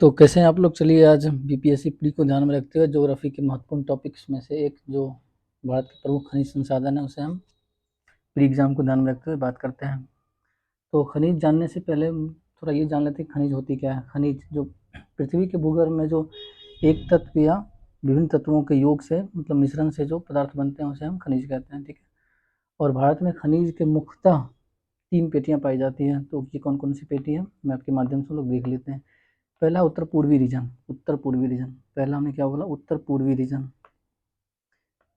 तो कैसे हैं आप लोग। चलिए आज बीपीएससी प्री को ध्यान में रखते हुए ज्योग्राफी के महत्वपूर्ण टॉपिक्स में से एक जो भारत के प्रमुख खनिज संसाधन है उसे हम प्री एग्जाम को ध्यान में रखते हुए बात करते हैं। तो खनिज जानने से पहले थोड़ा ये जान लेते हैं खनिज होती क्या है। खनिज जो पृथ्वी के भूगर्भ में जो एक तत्व या विभिन्न तत्वों के योग से मतलब मिश्रण से जो पदार्थ बनते हैं उसे हम खनिज कहते हैं। ठीक है। और भारत में खनिज के मुख्यतः 3 पेटियां पाई जाती हैं। तो ये कौन कौन सी पेटी है मैं आपके माध्यम से लोग देख लेते हैं। पहला उत्तर पूर्वी रीजन। उत्तर पूर्वी रीजन पहला हमने क्या बोला, उत्तर पूर्वी रीजन।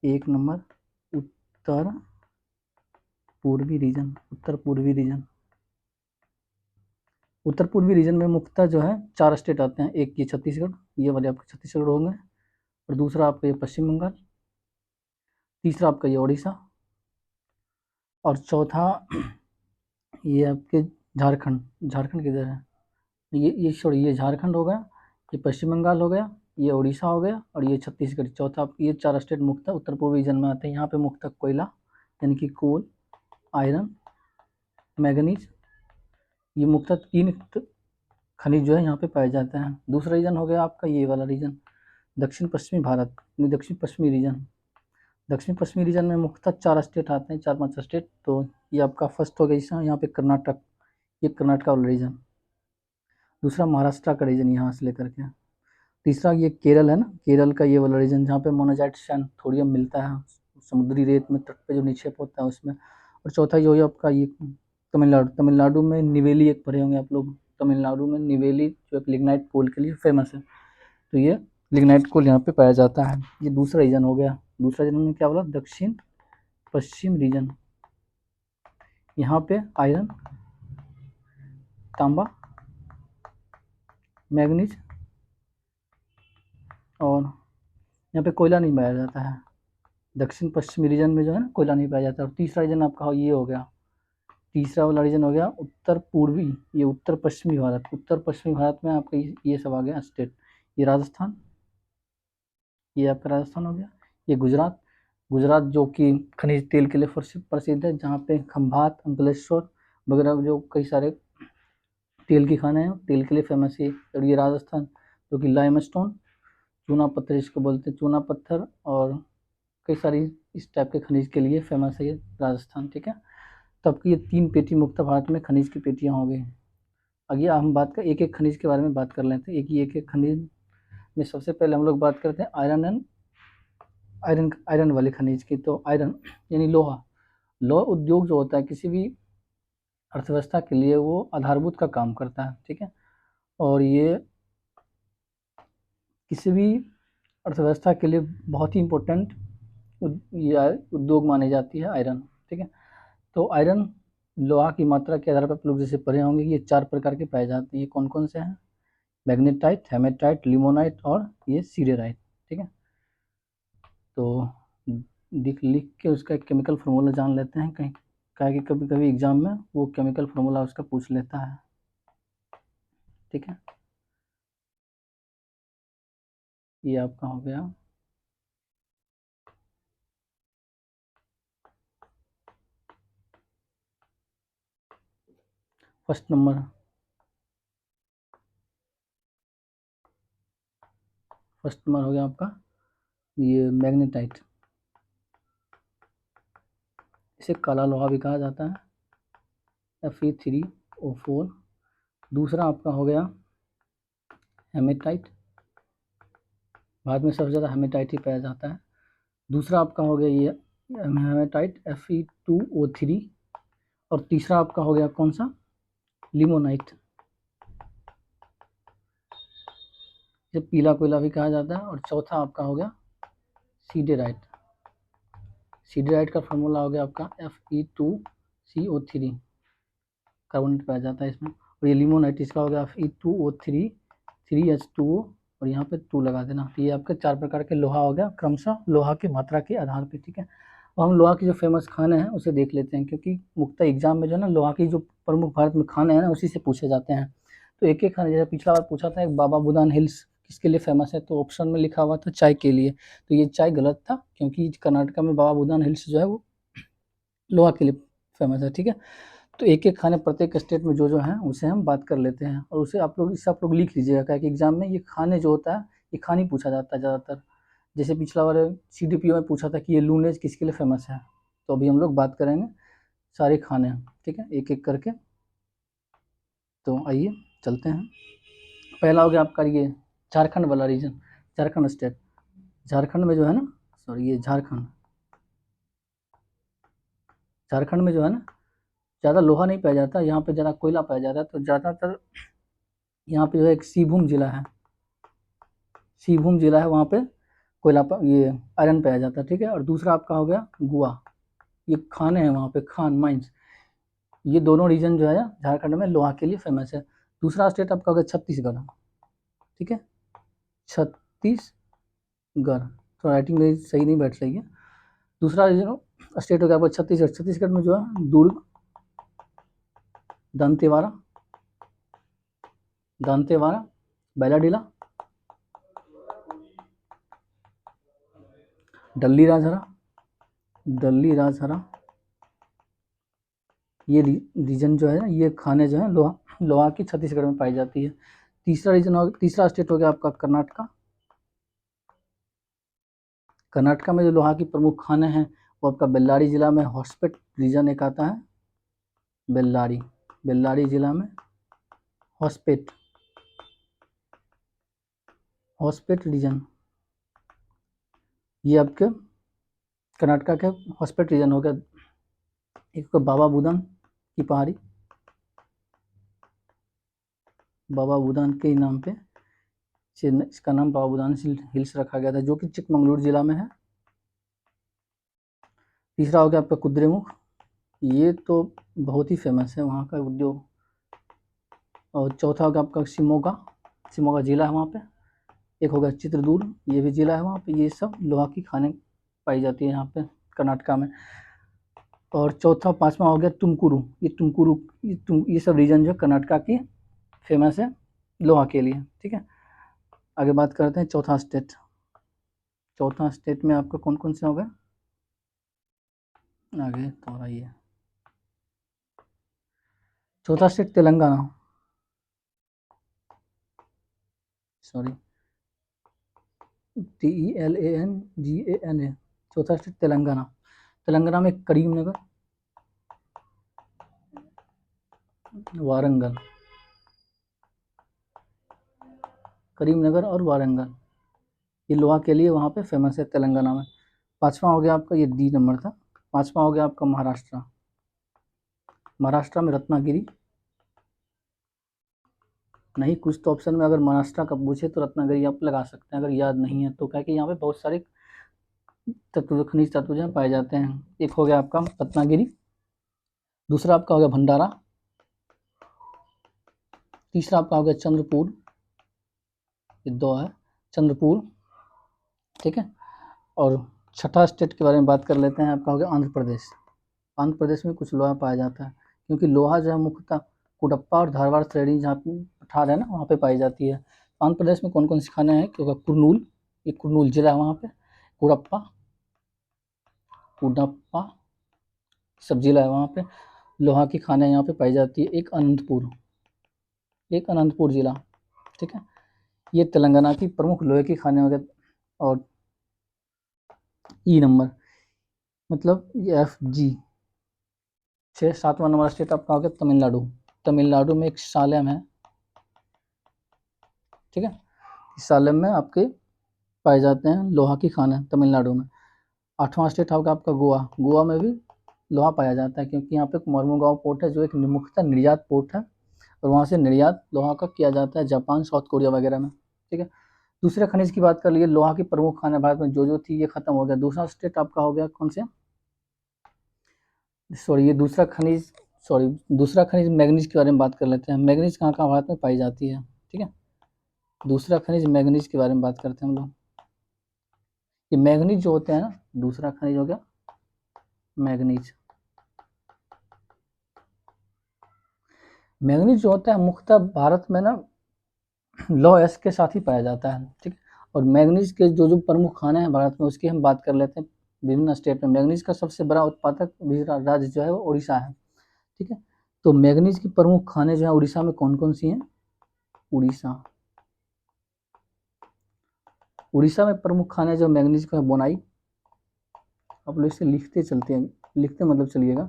एक नंबर उत्तर पूर्वी रीजन। उत्तर पूर्वी रीजन, उत्तर पूर्वी रीजन में मुख्यतः जो है 4 स्टेट आते हैं। एक ये छत्तीसगढ़, ये वाले आपके छत्तीसगढ़ होंगे, और दूसरा आपका ये पश्चिम बंगाल, तीसरा आपका ये उड़ीसा, और चौथा ये आपके झारखंड। झारखंड किधर है, ये सॉरी ये झारखंड हो गया, ये पश्चिम बंगाल हो गया, ये उड़ीसा हो गया, और ये छत्तीसगढ़। चौथा ये 4 स्टेट मुख्यतः उत्तर पूर्वी रीजन में आते हैं। यहाँ पे मुख्यतः कोयला यानी कि कोल, आयरन, मैग्नीज, ये मुख्यतः 3 खनिज जो है यहाँ पे पाए जाते हैं। दूसरा रीजन हो गया आपका ये वाला रीजन, दक्षिण पश्चिमी भारत, दक्षिण पश्चिमी रीजन। दक्षिण पश्चिमी रीजन में मुख्यतः 4 स्टेट आते हैं, 4-5 स्टेट। तो ये आपका फर्स्ट हो गया यहाँ पे कर्नाटक, ये कर्नाटक वाला रीजन। दूसरा महाराष्ट्र का रीजन यहाँ से लेकर के। तीसरा ये केरल है ना, केरल का ये वाला रीजन जहाँ पे मोनाजाइट सैंड थोड़ियम मिलता है समुद्री रेत में, तट पे जो निक्षेप होता है उसमें। और चौथा ये हो आपका ये तमिलनाडु। तमिलनाडु में निवेली एक पढ़े होंगे आप लोग। तमिलनाडु में निवेली जो एक लिग्नाइट कोल के लिए फेमस है। तो ये लिग्नाइट कोल यहाँ पे पाया जाता है। ये दूसरा रीजन हो गया। दूसरा रीजन में क्या बोला, दक्षिण पश्चिम रीजन। यहाँ पे आयरन, तांबा, मैग्नीज, और यहाँ पे कोयला नहीं पाया जाता है। दक्षिण पश्चिमी रीजन में जो है ना कोयला नहीं पाया जाता। और तीसरा रीजन आपका ये हो गया, तीसरा वाला रीजन हो गया उत्तर पूर्वी, ये उत्तर पश्चिमी भारत। उत्तर पश्चिमी भारत में आपका ये सब आ गया स्टेट। ये राजस्थान, ये आपका राजस्थान हो गया। ये गुजरात, गुजरात जो कि खनिज तेल के लिए प्रसिद्ध है, जहाँ पे खंभात, अंकलेश्वर वगैरह जो कई सारे तेल के खाने हैं, तेल के लिए फेमस है। और ये राजस्थान जो कि लाइमस्टोन, चूना पत्थर जिसको बोलते हैं, चूना पत्थर और कई सारी इस टाइप के खनिज के लिए फेमस है ये राजस्थान। ठीक है। तब की ये 3 पेटी मुक्त भारत में खनिज की पेटियां हो गई। आगे हम बात कर एक एक खनिज के बारे में बात कर लेते हैं। एक खनिज में सबसे पहले हम लोग बात करते हैं आयरन वाले खनिज की। तो आयरन यानी लोहा। लोहा उद्योग जो होता है किसी भी अर्थव्यवस्था के लिए वो आधारभूत का काम करता है। ठीक है। और ये किसी भी अर्थव्यवस्था के लिए बहुत ही इम्पोर्टेंट ये उद्योग मानी जाती है आयरन। ठीक है। तो आयरन लोहा की मात्रा के आधार पर आप लोग जैसे पढ़े होंगे ये 4 प्रकार के पाए जाते हैं। ये कौन कौन से हैं, मैग्नेटाइट, हेमेटाइट, लिमोनाइट और ये सीडेराइट। ठीक है। तो लिख के उसका एक केमिकल फार्मूला जान लेते हैं कहीं, क्या कि कभी कभी एग्जाम में वो केमिकल फार्मूला उसका पूछ लेता है। ठीक है। ये आपका हो गया फर्स्ट नंबर। फर्स्ट नंबर हो गया आपका ये मैग्नेटाइट, इसे काला लोहा भी कहा जाता है, Fe3O4। दूसरा आपका हो गया हेमेटाइट, भारत में सबसे ज़्यादा हेमेटाइट ही पाया जाता है। दूसरा आपका हो गया ये हेमेटाइट Fe2O3। और तीसरा आपका हो गया कौन सा, लिमोनाइट, ये पीला कोयला भी कहा जाता है। और चौथा आपका हो गया सीडेराइट। सीडेराइट का फार्मूला हो गया आपका Fe2CO3, कार्बोनेट पाया जाता है इसमें। और ये लिमोनाइट इसका हो गया Fe2O3 3H2O, और यहाँ पे 2 लगा देना। तो ये आपके 4 प्रकार के लोहा हो गया क्रमशः लोहा की मात्रा के आधार पे। ठीक है। और हम लोहा के जो फेमस खाने हैं उसे देख लेते हैं, क्योंकि मुख्यतः एग्जाम में जो है ना लोहा की जो प्रमुख भारत में खाने हैं ना उसी से पूछे जाते हैं। तो एक एक खाने, जैसे पिछला बार पूछा था एक बाबा बुदान हिल्स किसके लिए फेमस है, तो ऑप्शन में लिखा हुआ था चाय के लिए। तो ये चाय गलत था, क्योंकि कर्नाटका में बाबा बुदान हिल्स जो है वो लोहा के लिए फेमस है। ठीक है। तो एक एक खाने प्रत्येक स्टेट में जो जो हैं उसे हम बात कर लेते हैं, और उसे आप लोग लिख लीजिएगा, क्या कि एग्जाम में ये खाने जो होता है ये खान ही पूछा जाता है ज़्यादातर। जैसे पिछला बार CDPO में पूछा था कि ये लूनेज किसके लिए फेमस है, तो अभी हम लोग बात करेंगे सारे खाने, ठीक है, एक एक करके। तो आइए चलते हैं। पहला हो गया आपका ये झारखंड वाला रीजन, झारखंड स्टेट। झारखंड में जो है ना, सॉरी ये झारखंड में जो है ना ज़्यादा लोहा नहीं पाया जाता, यहाँ पे ज़्यादा कोयला पाया जाता है। तो ज़्यादातर यहाँ पे जो है एक सीभूम जिला है, सीभूम जिला है, वहाँ पे ये आयरन पाया जाता है, ठीक है। और दूसरा आपका हो गया गोवा, ये खाने हैं वहाँ पे, खान माइंस। ये दोनों रीजन जो है झारखंड में लोहा के लिए फेमस है। दूसरा स्टेट आपका हो गया छत्तीसगढ़, ठीक है, छत्तीसगढ़। तो राइटिंग मेरी सही नहीं बैठ रही है। दूसरा रीजन स्टेट हो गया आपका छत्तीसगढ़। छत्तीसगढ़ में जो है दुर्ग, दंतेवाड़ा, बैलाडीला, दल्ली राजहरा, ये रीजन जो है ये खाने जो है लोहा की छत्तीसगढ़ में पाई जाती है। तीसरा स्टेट हो गया आपका कर्नाटका। कर्नाटका में जो लोहा की प्रमुख खाने हैं वो आपका बेल्लारी जिला में हॉस्पेट रीजन एक आता है, बेल्लारी जिला में हॉस्पेट रीजन, ये आपके कर्नाटका के हॉस्पेट रीजन हो गया। एक तो बाबा बुदन की पहाड़ी, बाबा बुदन के नाम पे इसका नाम बाबा बुदन हिल्स रखा गया था, जो कि चिकमंगलूर जिला में है। तीसरा हो गया आपका कुद्रेमुख, ये तो बहुत ही फेमस है वहाँ का उद्योग। और चौथा हो गया आपका शिमोगा जिला है वहाँ पे। एक हो गया चित्रदुर्ग, ये भी जिला है वहाँ पे। ये सब लोहा की खाने पाई जाती है यहाँ पे कर्नाटका में। और चौथा पांचवा हो गया तुमकुरू, ये सब रीजन जो कर्नाटका की फेमस है लोहा के लिए, ठीक है। आगे बात करते हैं चौथा स्टेट में आपका कौन कौन से हो गए आगे तो आइए। चौथा स्टेट तेलंगाना, सॉरी TELANGANA, चौथा स्टेट तेलंगाना में करीमनगर, और वारंगल, ये लोहा के लिए वहाँ पे फेमस है तेलंगाना में। पांचवा हो गया आपका, ये D नंबर था, पांचवा हो गया आपका महाराष्ट्र में रत्नागिरी। नहीं, कुछ तो ऑप्शन में अगर महाराष्ट्र का पूछे तो रत्नागिरी आप लगा सकते हैं अगर याद नहीं है तो, क्या कि यहाँ पे बहुत सारे खनिज तत्व जो पाए जाते हैं। एक हो गया आपका रत्नागिरी, दूसरा आपका हो गया भंडारा, तीसरा आपका हो गया चंद्रपुर, ये दो है चंद्रपुर, ठीक है। और छठा स्टेट के बारे में बात कर लेते हैं, आपका हो गया आंध्र प्रदेश में कुछ लोहा पाया जाता है, क्योंकि लोहा जो है मुख्यतः कुडप्पा और धारवाड़ श्रेणी जहाँ पठार है ना वहाँ पे पाई जाती है। आंध्र प्रदेश में कौन कौन सी खाने हैं, क्योंकि कुर्नूल जिला है वहाँ पे, कुडप्पा सब जिला है वहाँ पे, लोहा की खाने यहाँ पे पाई जाती है। एक अनंतपुर जिला, ठीक है। ये तेलंगाना की प्रमुख लोहे की खाने वगैरह। और नंबर मतलब ये FG 7वां नंबर स्टेट आपका हो गया तमिलनाडु में एक सालेम है, ठीक है। सालेम में आपके पाए जाते हैं लोहा की खाने तमिलनाडु में। 8वां स्टेट होगा आपका गोवा में भी लोहा पाया जाता है, क्योंकि यहाँ पे मोरमुगांव पोर्ट है जो एक मुख्यतः निर्यात पोर्ट है, और वहाँ से निर्यात लोहा का किया जाता है जापान, साउथ कोरिया वगैरह में, ठीक है। दूसरे खनिज की बात कर लिए, लोहा की प्रमुख खाने भारत में जो थी ये खत्म हो गया। दूसरा स्टेट आपका हो गया कौन से, दूसरा खनिज मैग्नीज के बारे में बात कर लेते हैं। मैग्नीज कहाँ कहाँ भारत में पाई जाती है, ठीक है। दूसरा खनिज मैग्नीज के बारे में बात करते हैं हम लोग। ये मैग्नीज जो होते हैं ना, दूसरा खनिज हो गया मैग्नीज जो होता है मुख्यतः भारत में ना लौह अयस्क के साथ ही पाया जाता है, ठीक है। और मैग्नीज के जो प्रमुख खाने हैं भारत में उसकी हम बात कर लेते हैं। विभिन्न स्टेट में मैग्नीज का सबसे बड़ा उत्पादक राज्य जो है वो उड़ीसा है, ठीक है। तो मैग्नीज की प्रमुख खाने जो है उड़ीसा में कौन कौन सी हैं? उड़ीसा में प्रमुख खाने जो मैग्नीज का है बोनाई। आप लोग इसे लिखते चलते हैं, लिखते मतलब चलिएगा,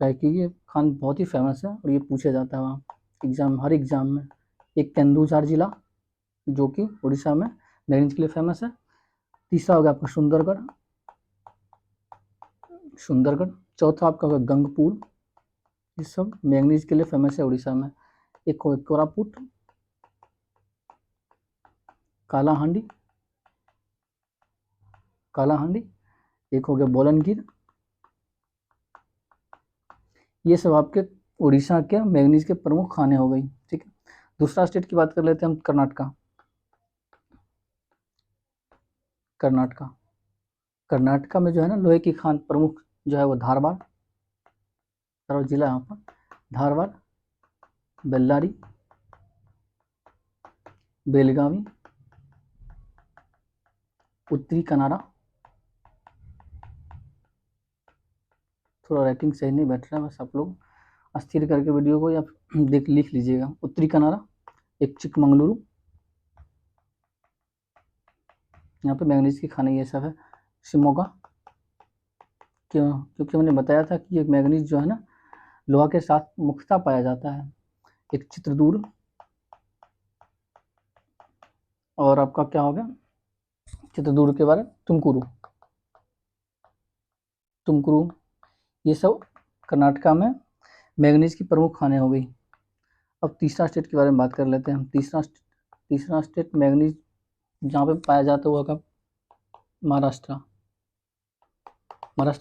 क्या कि ये खान बहुत ही फेमस है और ये पूछा जाता है वहाँ हर एग्जाम में। एक केंदुझार जिला जो कि उड़ीसा में मैग्नीज के लिए फेमस है। तीसरा हो गया आपका सुंदरगढ़। चौथा आपका होगा गंगपुर। ये सब मैग्नीज के लिए फेमस है उड़ीसा में। एक हो कोरापुट, कालाहांडी, एक हो गया बोलनगिर। ये सब आपके उड़ीसा के मैग्नीज के प्रमुख खाने हो गई। ठीक है, दूसरा स्टेट की बात कर लेते हैं हम, कर्नाटका में जो है ना लोहे की खान प्रमुख जो है वो धारवाड़ जिला है यहाँ पर, धारवाड़, बेल्लारी, बेलगावी, उत्तरी कनारा। थोड़ा राइटिंग सही नहीं बैठ रहा है, बस आप लोग अस्थिर करके वीडियो को या लिख लीजिएगा। उत्तरी कनारा, एक चिकमंगलुरु। यहाँ पे मैग्नीज की खाने ये सब है। शिमोगा, क्योंकि मैंने बताया था कि ये मैग्नीज जो है ना लोहा के साथ मुख्यतः पाया जाता है। एक चित्रदूर, और आपका क्या हो गया चित्रदूर के बारे में तुमकुरु। ये सब कर्नाटका में मैग्नीज की प्रमुख खाने हो गई। अब तीसरा स्टेट के बारे में बात कर लेते हैं हम। तीसरा स्टेट मैग्नीज जहाँ पे पाया जाता है वो का महाराष्ट्र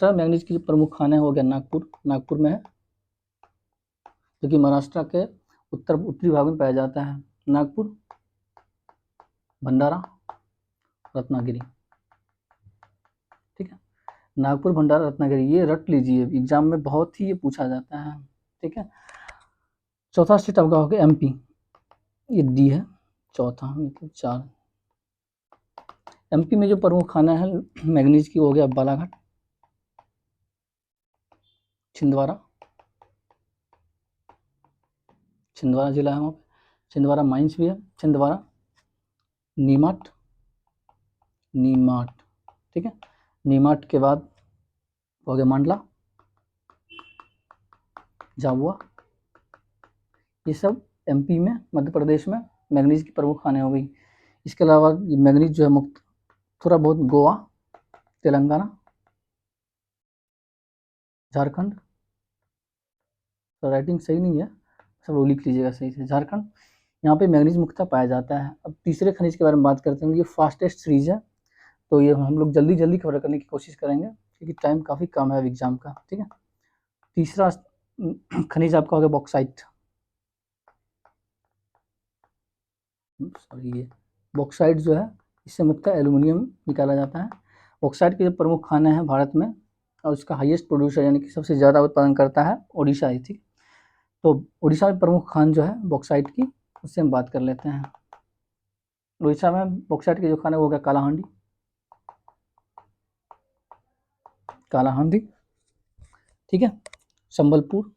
में मैग्नीज की प्रमुख खाने हो गया नागपुर में है, जो कि महाराष्ट्र के उत्तरी भाग में पाया जाता है। नागपुर, भंडारा, रत्नागिरी। ठीक है, नागपुर, भंडारा, रत्नागिरी, ये रट लीजिए, एग्जाम में बहुत ही ये पूछा जाता है। ठीक है, चौथा स्टेट आपका हो गया एमपी। ये डी है, चौथा मतलब 4। एमपी में जो प्रमुख खाना है मैग्नीज की हो गया बालाघाट, छिंदवाड़ा जिला है वहाँ पे, छिंदवाड़ा माइंस भी है, छिंदवाड़ा, नीमाट। ठीक है, नीमाट के बाद हो गया मंडला, झाबुआ। ये सब एमपी में, मध्य प्रदेश में मैग्नीज की प्रमुख खाने हो गई। इसके अलावा मैग्नीज जो है मुक्त थोड़ा बहुत गोवा, तेलंगाना, झारखंड। तो राइटिंग सही नहीं है, सब लोग लिख लीजिएगा सही से। झारखंड, यहाँ पे मैग्नीज मुख्यतः पाया जाता है। अब तीसरे खनिज के बारे में बात करते हैं। ये फास्टेस्ट सीरीज है, तो ये हम लोग जल्दी जल्दी कवर करने की कोशिश करेंगे क्योंकि टाइम काफ़ी कम है एग्जाम का। ठीक है, तीसरा खनिज आपका हो गया बॉक्साइट। सॉरी, ये बॉक्साइट जो है इससे मुख्यतः एल्यूमिनियम निकाला जाता है। बॉक्साइट के जो प्रमुख खाने हैं भारत में, और उसका हाईएस्ट प्रोड्यूसर यानी कि सबसे ज़्यादा उत्पादन करता है उड़ीसा ही। ठीक, तो उड़ीसा में प्रमुख खान जो है बॉक्साइट की, उससे हम बात कर लेते हैं। उड़ीसा में बॉक्साइट के जो खाने वो हो गया कालाहांडी। ठीक है, संबलपुर,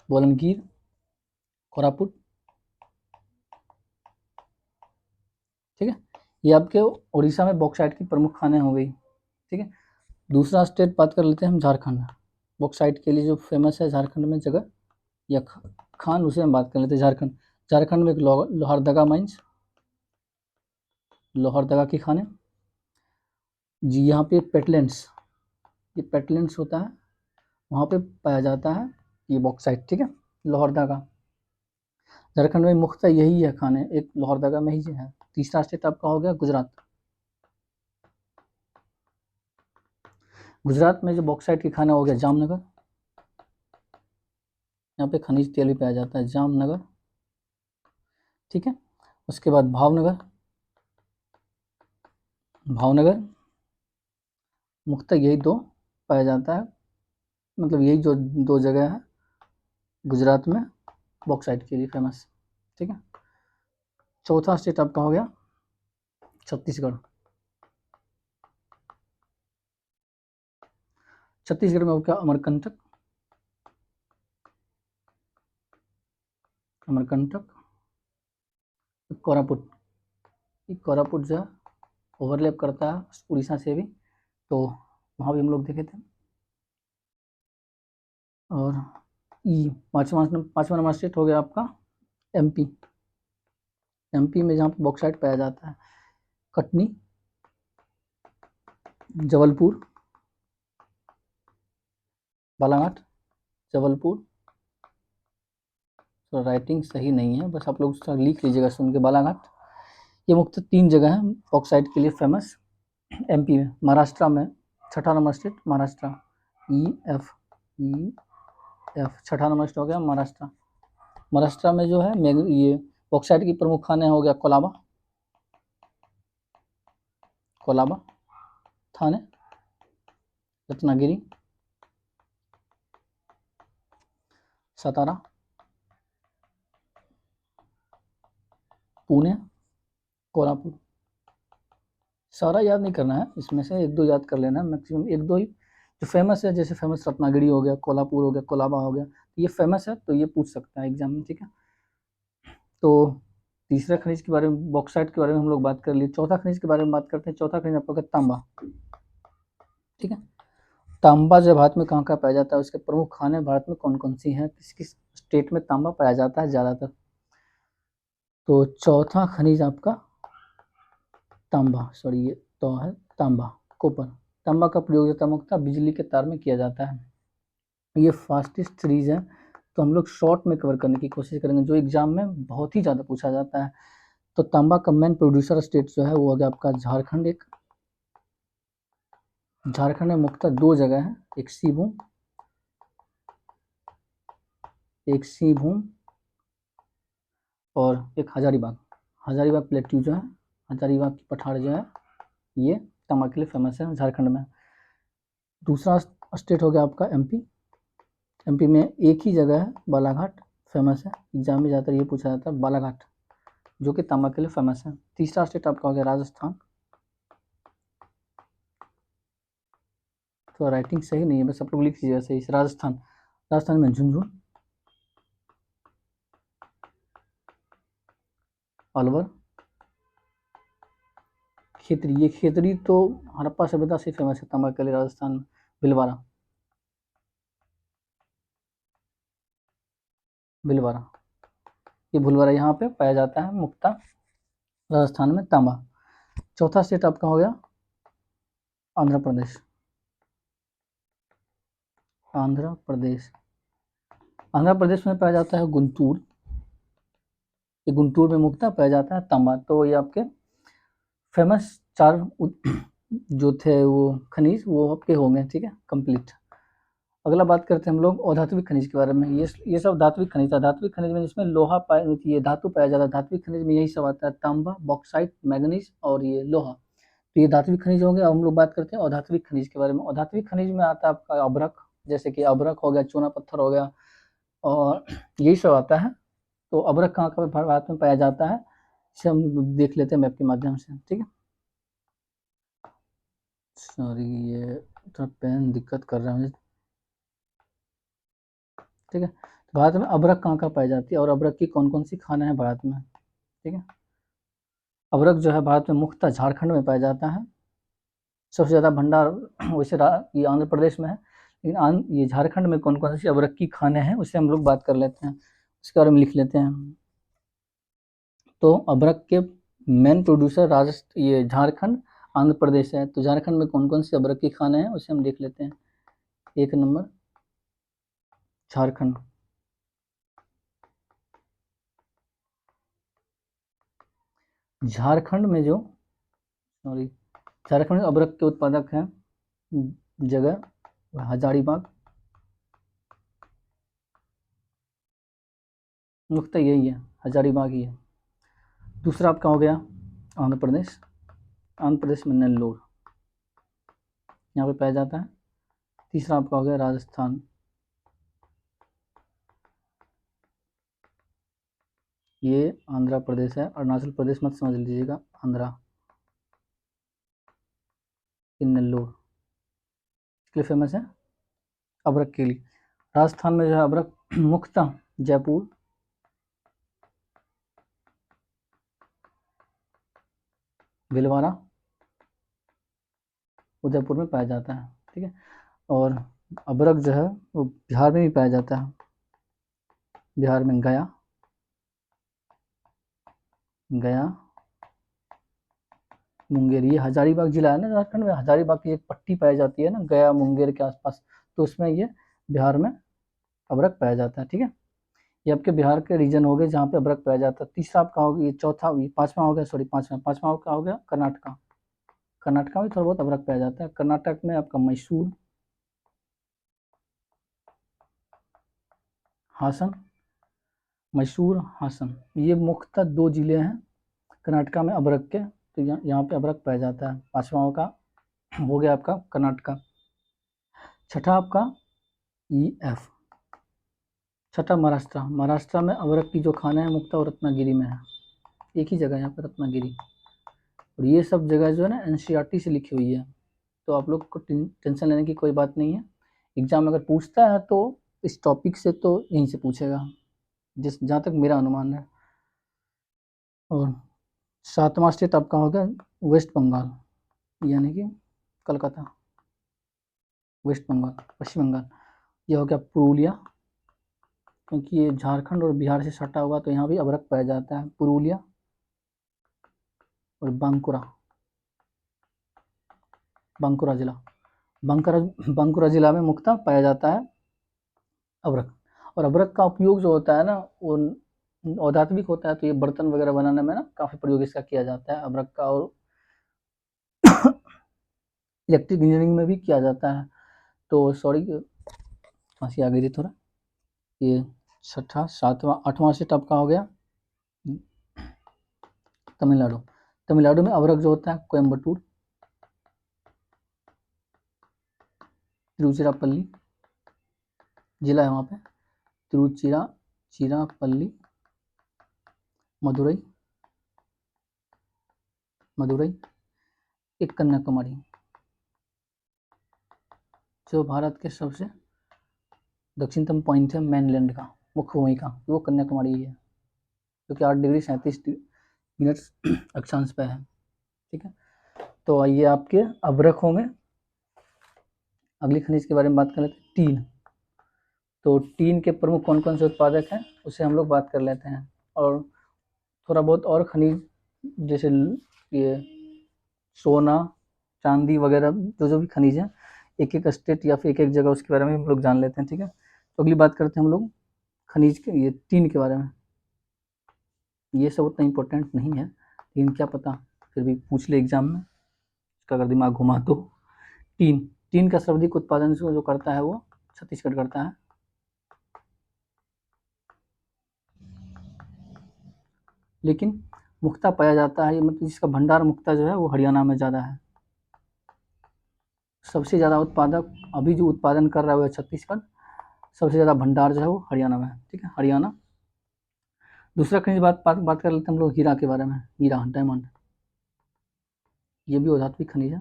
बोलनगिर, कोरापुट। ठीक है, ये आपके उड़ीसा में बॉक्साइट की प्रमुख खाने हो गई। ठीक है, दूसरा स्टेट बात कर लेते हैं हम, झारखंड। बॉक्साइट के लिए जो फेमस है झारखंड में जगह या खान, उसे हम बात कर लेते हैं। झारखंड में एक लोहरदगा माइंस, लोहरदगा की खाने जी। यहाँ पे पेटलेंट्स होता है, वहाँ पे पाया जाता है ये बॉक्साइट। ठीक है, लोहरदगा झारखंड में मुख्यतः यही है खाने, एक लोहरदगा में ही है। तीसरा स्टेट आपका हो गया गुजरात में जो बॉक्साइट की खाना हो गया जामनगर। यहाँ पे खनिज तेल भी पाया जाता है, जामनगर। ठीक है, उसके बाद भावनगर मुख्यतः यही दो पाया जाता है, मतलब यही जो 2 जगह है गुजरात में बॉक्साइट के लिए फेमस। ठीक है, चौथा स्टेट आपका हो गया छत्तीसगढ़। छत्तीसगढ़ में हो गया अमरकंटक, अमरकंटक, कोरापुट। कोरापुट जो है ओवरलैप करता है उड़ीसा से भी, तो वहाँ भी हम लोग देखे थे। और पाँचवा नंबर स्टेट हो गया आपका एमपी। एमपी में जहाँ पर बॉक्साइट पाया जाता है कटनी, जबलपुर, बालाघाट, जबलपुर। तो राइटिंग सही नहीं है, बस आप लोग लिख लीजिएगा सुन के, बालाघाट। ये मुख्यतः 3 जगह हैं बॉक्साइट के लिए फेमस एमपी में। महाराष्ट्र में 6ठा नंबर स्टेट महाराष्ट्र, EF 6ठा नंबर स्टेट हो गया महाराष्ट्र। महाराष्ट्र में जो है ये बॉक्साइट की प्रमुख खाने हो गया कोलाबा, थाने, रत्नागिरी, सतारा, पुणे, कोल्हापुर। सारा याद नहीं करना है, इसमें से 1-2 याद कर लेना है, मैक्सिमम 1-2 ही जो फेमस है। जैसे फेमस रत्नागिरी हो गया, कोल्हापुर हो गया, कोलाबा हो गया, ये फेमस है तो ये पूछ सकता है एग्जाम में, ठीक है। तो तीसरा खनिज के बारे में, बॉक्साइट के बारे में हम लोग बात कर लिए। चौथा खनिज के बारे में बात करते हैं। चौथा खनिज आपका तांबा, ठीक है। तांबा जो भारत में कहाँ पाया जाता है, उसके प्रमुख खाने भारत में कौन कौन सी हैं, किस किस स्टेट में तांबा पाया जाता है ज़्यादातर। तो चौथा खनिज आपका तांबा, सॉरी ये तो है तांबा, कॉपर। तांबा का प्रयोग मुख्यतः बिजली के तार में किया जाता है। ये फास्टेस्ट सीरीज है, तो हम लोग शॉर्ट में कवर करने की कोशिश करेंगे, जो एग्जाम में बहुत ही ज़्यादा पूछा जाता है। तो तांबा का मेन प्रोड्यूसर स्टेट जो है वो हो गया आपका झारखंड। झारखंड में मुख्यतः 2 जगह है, एक सिंहभूम और एक हजारीबाग। हजारीबाग प्लेट्यू जो है, हजारीबाग की पठार जो है, ये तांबा के लिए फेमस है झारखंड में। दूसरा स्टेट हो गया आपका एमपी। एमपी में एक ही जगह है, बालाघाट, फेमस है, एग्जाम में ज़्यादातर ये पूछा जाता है, बालाघाट, जो कि तांबा के लिए फेमस है। तीसरा स्टेट आपका हो गया राजस्थान। तो राइटिंग सही नहीं है, बस आप लोग लिख लीजिएगा सही से, राजस्थान। राजस्थान में झुंझुनू, अलवर, खेतरी। ये खेतरी तो हड़प्पा सभ्यता से फेमस है तांबा के लिए राजस्थान में। भिलवाड़ा, ये भुलवाड़ा यहाँ पे पाया जाता है मुख्यतः राजस्थान में तांबा। चौथा स्टेट आपका हो गया आंध्र प्रदेश। आंध्र प्रदेश में पाया जाता है गुंटूर। ये गुंटूर में मुख्यतः पाया जाता है तांबा। तो ये आपके फेमस 4 जो थे वो खनिज, वो आपके हो गए, ठीक है, कंप्लीट। अगला बात करते हैं हम लोग अधात्विक खनिज के बारे में। ये सब धात्विक खनिज था। धात्विक खनिज में जिसमें लोहा पाया, ये धातु पाया जाता है। धात्विक खनिज में यही सब आता है, तांबा, बॉक्साइट, मैग्नीज और ये लोहा। तो ये धात्विक खनिज होंगे। अब हम लोग बात करते हैं अधात्विक खनिज के बारे में। अधात्विक खनिज में आता है आपका अभ्रक, जैसे कि अभ्रक हो गया, चूना पत्थर हो गया, और यही सब आता है। तो अभ्रक कहाँ कहाँ भारत में पाया जाता है, इसे हम देख लेते हैं मैप के माध्यम से, ठीक है। सॉरी, ये थोड़ा पेन दिक्कत कर रहा है मुझे, ठीक है। तो भारत में अभ्रक कहाँ पाई जाती है और अभ्रक की कौन कौन सी खाने हैं भारत में, ठीक है। अभ्रक जो है भारत में मुख्यतः झारखंड में पाया जाता है। सबसे ज़्यादा भंडार वैसे ये आंध्र प्रदेश में है, लेकिन ये झारखंड में कौन कौन सी अभ्रक की खाने हैं उसे हम लोग बात कर लेते हैं, उसके बारे में लिख लेते हैं। तो अभ्रक के मेन प्रोड्यूसर ये झारखंड, आंध्र प्रदेश है। तो झारखंड में कौन कौन सी अभ्रक की खाने हैं उसे हम देख लेते हैं। 1 नंबर झारखंड। झारखंड में अभ्रक के उत्पादक हैं जगह हजारीबाग, मुख्यतः यही है, हजारीबाग ही है। दूसरा आपका हो गया आंध्र प्रदेश में नेल्लोर, यहाँ पे पाया जाता है। तीसरा आपका हो गया राजस्थान, ये आंध्र प्रदेश है, अरुणाचल प्रदेश मत समझ लीजिएगा, आंध्रा, नेल्लोर इसके लिए फेमस है। अभ्रक के लिए। राजस्थान में जो है अभ्रक मुख्यतः जयपुर, भीलवाड़ा, उदयपुर में पाया जाता है, ठीक है। और अभ्रक जो है वो बिहार में भी पाया जाता है, बिहार में गया, मुंगेर, ये हजारीबाग जिला है ना झारखंड में, हजारीबाग की एक पट्टी पाई जाती है ना गया मुंगेर के आसपास, तो उसमें ये बिहार में अभ्रक पाया जाता है, ठीक है। ये आपके बिहार के रीजन हो गए जहाँ पे अभ्रक पाया जाता है। तीसरा आपका हो गया, ये चौथा, ये पांचवा हो गया, सॉरी पांचवा का हो गया कर्नाटका। कर्नाटका में थोड़ा बहुत अभ्रक पाया जाता है। कर्नाटक में आपका मैसूर, हासन, मैसूर, हासन, ये मुख्यतः 2 जिले हैं कर्नाटका में अभ्रक के, तो यहाँ पे अभ्रक पाया जाता है। पांचवा का हो गया आपका कर्नाटका। छठा आपका EF, छठा महाराष्ट्र। महाराष्ट्र में अभ्रक की जो खाना है मुख्यतः वो रत्नागिरी में है, एक ही जगह यहाँ पे रत्नागिरी। और ये सब जगह जो है ना NCERT से लिखी हुई है, तो आप लोग को टेंशन लेने की कोई बात नहीं है। एग्जाम अगर पूछता है तो इस टॉपिक से तो यहीं से पूछेगा, जहाँ तक मेरा अनुमान है। और 7वां स्टेट आपका हो गया वेस्ट बंगाल, यानी कि कलकत्ता, वेस्ट बंगाल, पश्चिम बंगाल। यह हो गया पुरुलिया, क्योंकि ये झारखंड और बिहार से सटा हुआ तो यहाँ भी अभ्रक पाया जाता है, पुरुलिया। और बांकुरा जिला, बांकुरा जिला में मुख्यतः पाया जाता है अभ्रक। और अभ्रक का उपयोग जो होता है ना वो औधात्मिक होता है, तो ये बर्तन वगैरह बनाने में ना काफ़ी प्रयोग इसका किया जाता है अभ्रक का। और इलेक्ट्रिक इंजीनियरिंग में भी किया जाता है। तो सॉरी खांसी आ गई थी थोड़ा। ये छठा, 7वां, 8वां सेट आपका हो गया तमिलनाडु। तमिलनाडु में अभ्रक जो होता है कोयम्बटूर, तिरुचिरापल्ली जिला है वहाँ पे, तिरुचिरापल्ली, मदुरई, एक कन्याकुमारी, जो भारत के सबसे दक्षिणतम पॉइंट है मेनलैंड का, मुख्य भूमि का, वो कन्याकुमारी ही है, जो कि 8 डिग्री 37 मिनट अक्षांश पे है, ठीक है। तो आइए आपके अभ्रक होंगे। अगली खनिज के बारे में बात कर लेते हैं, टीन। तो टीन के प्रमुख कौन कौन से उत्पादक हैं उसे हम लोग बात कर लेते हैं। और थोड़ा बहुत और खनिज जैसे ये सोना, चांदी वगैरह, जो भी खनिज है एक एक स्टेट या फिर एक एक जगह उसके बारे में हम लोग जान लेते हैं, ठीक है। तो अगली बात करते हैं हम लोग खनिज के, ये टीन के बारे में। ये सब उतना इम्पोर्टेंट नहीं है, लेकिन क्या पता फिर भी पूछ ले एग्जाम में, इसका अगर दिमाग घुमा तो। टीन का सर्वाधिक उत्पादन जो करता है वो छत्तीसगढ़ करता है, लेकिन मुख्यतः पाया जाता है, मतलब जिसका भंडार मुख्यतः जो है वो हरियाणा में ज़्यादा है। सबसे ज़्यादा उत्पादक अभी जो उत्पादन कर रहा है वो छत्तीसगढ़, सबसे ज़्यादा भंडार जो है वो हरियाणा में है, ठीक है, हरियाणा। दूसरा खनिज बात कर लेते हैं हम लोग हीरा के बारे में। हीरा, डायमंड, ये भी धात्विक खनिज है,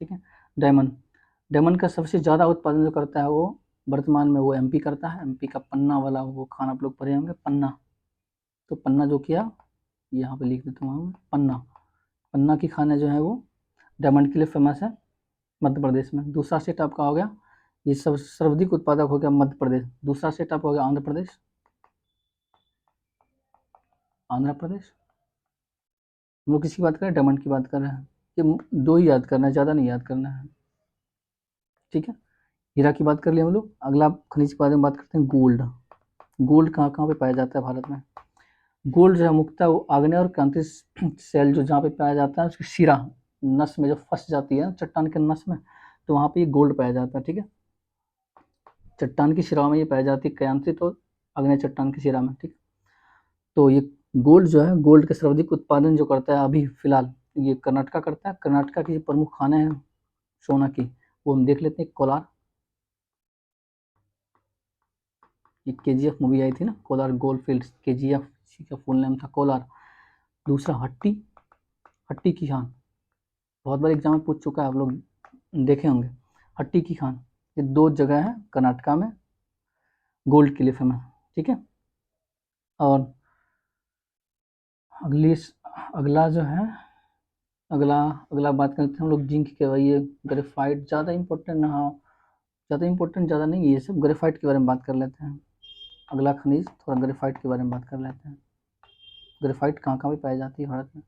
ठीक है। डायमंड का सबसे ज़्यादा उत्पादन जो करता है वो वर्तमान में वो MP करता है। MP का पन्ना वाला वो खान आप लोग पढ़े होंगे, पन्ना। तो पन्ना जो किया, यहाँ पे लिख देता हूँ, पन्ना की खाने जो है वो डायमंड के लिए फेमस है मध्य प्रदेश में। दूसरा स्टेट आपका हो गया, ये सब सर्वाधिक उत्पादक हो गया मध्य प्रदेश। दूसरा स्टेट आपका हो गया आंध्र प्रदेश। हम लोग किसकी बात कर रहे हैं, डायमंड की बात कर रहे हैं। ये 2 ही याद करना है, ज़्यादा नहीं याद करना है, ठीक है। हीरा की बात कर लिया हम लोग। अगला खनिज के बारे में बात करते हैं, गोल्ड कहाँ कहाँ पे पाया जाता है भारत में। गोल्ड जो है मुख्यतः वो आग्नेय और क्रांति सेल जो जहाँ पे पाया जाता है उसकी शिरा नस में जो फंस जाती है चट्टान के नस में, तो वहाँ पे ये गोल्ड पाया जाता है, ठीक है। चट्टान की शिरा में ये पाई जाती है, क्रांतित और आग्नेय चट्टान की शिरा में, ठीक। तो ये गोल्ड जो है, गोल्ड का सर्वाधिक उत्पादन जो करता है अभी फिलहाल ये कर्नाटका करता है। कर्नाटका की जो प्रमुख खाने हैं सोना की, वो हम देख लेते हैं। कोलार, ये KGF मूवी आई थी ना, कोलार गोल्ड फील्ड, KGF का फुल नेम था कोलार। दूसरा हट्टी की खान, बहुत बार एग्जाम में पूछ चुका है, आप लोग देखे होंगे। हट्टी की खान ये 2 जगह है कर्नाटका में गोल्ड के लिए फेमस, ठीक है। और अगला जो है, अगला बात करते हैं हम लोग जिंक के। भाई ये ग्रेफाइट ज़्यादा इम्पोर्टेंट, हाँ ज़्यादा इम्पोर्टेंट ज़्यादा नहीं है ये सब। ग्रेफाइट के बारे में बात कर लेते हैं। अगला खनिज थोड़ा ग्रेफाइट के बारे में बात कर लेते हैं। ग्रेफाइट कहाँ कहाँ पे पाई जाती है भारत में,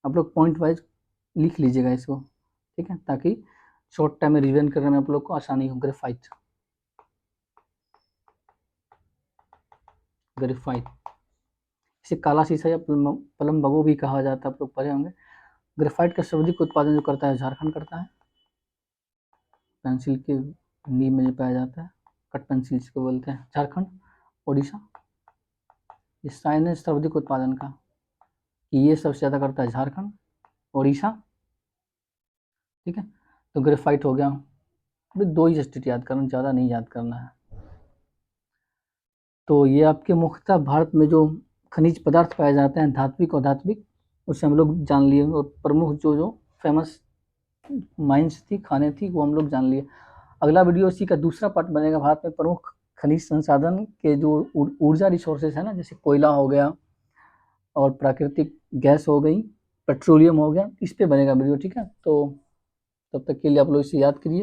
आप लोग पॉइंट वाइज लिख लीजिएगा इसको, ठीक है, ताकि शॉर्ट टाइम में रिवीजन करने में आप लोग को आसानी हो। ग्रेफाइट इसे काला शीशा या पलम्बगो भी कहा जाता है, आप लोग पढ़े होंगे। ग्रेफाइट का सर्वाधिक उत्पादन जो करता है झारखंड करता है। पेंसिल के नींव में जो पाया जाता है, कट पेंसिल को बोलते हैं, झारखंड, उड़ीसा। ये साइन है सर्वाधिक उत्पादन का, कि ये सबसे ज़्यादा करता है झारखंड, उड़ीसा, ठीक है। तो ग्रेफाइट हो गया। अभी 2 ही स्टेट याद करना, ज़्यादा नहीं याद करना है। तो ये आपके मुख्यतः भारत में जो खनिज पदार्थ पाए जाते हैं, धात्विक और अधात्विक, उससे हम लोग जान लिए। और प्रमुख जो फेमस माइंस थी, खाने थी, वो हम लोग जान लिए। अगला वीडियो इसी का दूसरा पार्ट बनेगा, भारत में प्रमुख खनिज संसाधन के जो ऊर्जा रिसोर्सेज है ना, जैसे कोयला हो गया और प्राकृतिक गैस हो गई, पेट्रोलियम हो गया, इस पे बनेगा वीडियो, ठीक है। तो तब तक के लिए आप लोग इसे याद करिए।